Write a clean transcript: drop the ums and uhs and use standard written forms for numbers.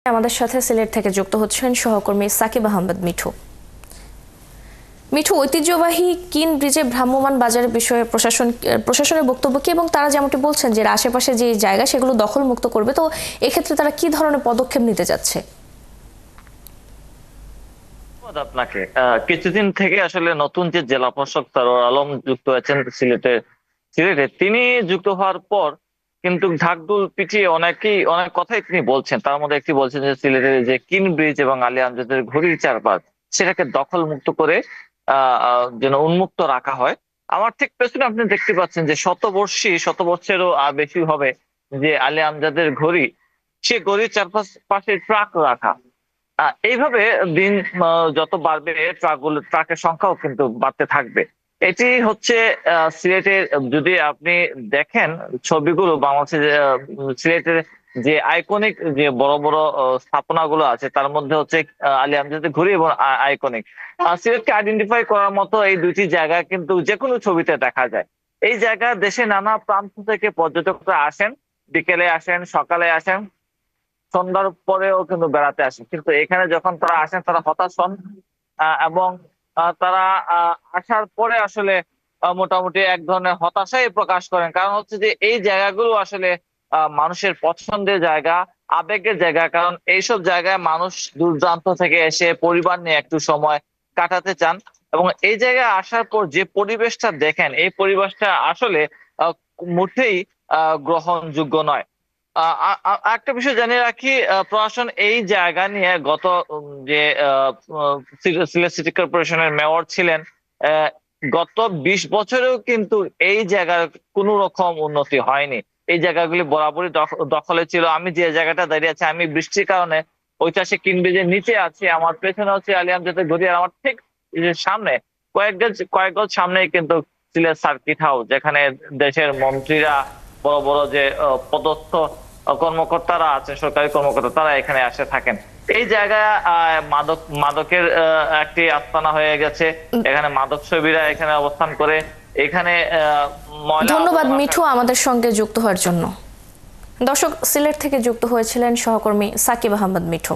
আমাদের সাথে সিলেট থেকে যুক্ত হচ্ছেন সহকর্মী সাকিব আহমেদ মিঠু। মিঠু, ঐতিহ্যবাহী কিন ব্রিজে ভ্রাম্যমাণ বাজারের বিষয়ে প্রশাসনের বক্তব্য কি, এবং তারা যেমনটি বলছেন যে আশেপাশে যে জায়গা সেগুলো দখল মুক্ত করবে, তো এক্ষেত্রে তারা কি ধরনের পদক্ষেপ নিতে যাচ্ছে? আপনাকে কিছুদিন থেকে আসলে নতুন যে জেলা প্রশাসক সরোয়ার আলম যুক্ত হয়েছেন সিলেটে তিনি যুক্ত হওয়ার পর কিন্তু ঢাকঢোল পিটিয়ে অনেক কথাই তিনি বলছেন। তার মধ্যে একটি বলছেন যে সিলেটের যে কিন ব্রিজ এবং আলী আমজাদের ঘড়ির চারপাশ সেটাকে দখল মুক্ত করে যেন উন্মুক্ত রাখা হয়। আমার ঠিক পেছনে আপনি দেখতে পাচ্ছেন যে শত বর্ষেরও বেশি হবে যে আলী আমজাদের ঘড়ি, সে ঘড়ির পাশে ট্রাক রাখা। এইভাবে দিন যত বাড়বে ট্রাকের সংখ্যাও কিন্তু বাড়তে থাকবে। এটি হচ্ছে সিলেটের, যদি আপনি দেখেন ছবিগুলো বাংলাদেশের সিলেটের যে আইকনিক যে বড় বড় স্থাপনাগুলো আছে তার মধ্যে হচ্ছে আলী আমজাদের ঘড়ি এবং আইকনিক। সিলেটকে আইডেন্টিফাই করার মতো এই দুইটি জায়গা কিন্তু যে কোনো ছবিতে দেখা যায়। এই জায়গা দেশে নানা প্রান্ত থেকে পর্যটকরা আসেন, বিকেলে আসেন, সকালে আসেন, সন্ধ্যার পরেও কিন্তু বেড়াতে আসেন, কিন্তু এখানে যখন তারা আসেন তারা হতাশ হন। এবং তারা আসার পরে আসলে মোটামুটি এক ধরনের হতাশাই প্রকাশ করেন। কারণ হচ্ছে যে এই জায়গাগুলো আসলে মানুষের পছন্দের জায়গা, আবেগের জায়গা। কারণ এইসব জায়গায় মানুষ দূর দূরান্ত থেকে এসে পরিবার নিয়ে একটু সময় কাটাতে চান, এবং এই জায়গায় আসার পর যে পরিবেশটা দেখেন এই পরিবেশটা আসলে মোটেই গ্রহণযোগ্য নয়। একটা বিষয় জানিয়ে রাখি, প্রশাসন এই জায়গা নিয়ে গত যে সিলেট সিটি কর্পোরেশনের মেয়র ছিলেন, আহ, গত 20 বছরেও কিন্তু এই জায়গার কোনো রকম উন্নতি হয়নি। এই জায়গাগুলি বরাবরই দখলে ছিল। আমি যে জায়গাটা দাঁড়িয়ে আছি, আমি বৃষ্টির কারণে ঐতিহাসিক কিন ব্রিজের নিচে আছি। আমার পেছনে হচ্ছে আলী আমজাদের ঘড়ি, আর আমার ঠিক এই যে সামনে কয়েক গজ সামনেই কিন্তু সিলেট সার্কিট হাউস, যেখানে দেশের মন্ত্রীরা, বড় বড় যে পদস্থ কর্মকর্তারা আছেন, সরকারি কর্মকর্তা, তারা এখানে আসে থাকেন। এই জায়গায় মাদকের একটি আস্তানা হয়ে গেছে। এখানে মাদক সেবীরা এখানে অবস্থান করে। এখানে ধন্যবাদ মিঠু আমাদের সঙ্গে যুক্ত হওয়ার জন্য। দর্শক, সিলেট থেকে যুক্ত হয়েছিলেন সহকর্মী সাকিব আহমেদ মিঠু।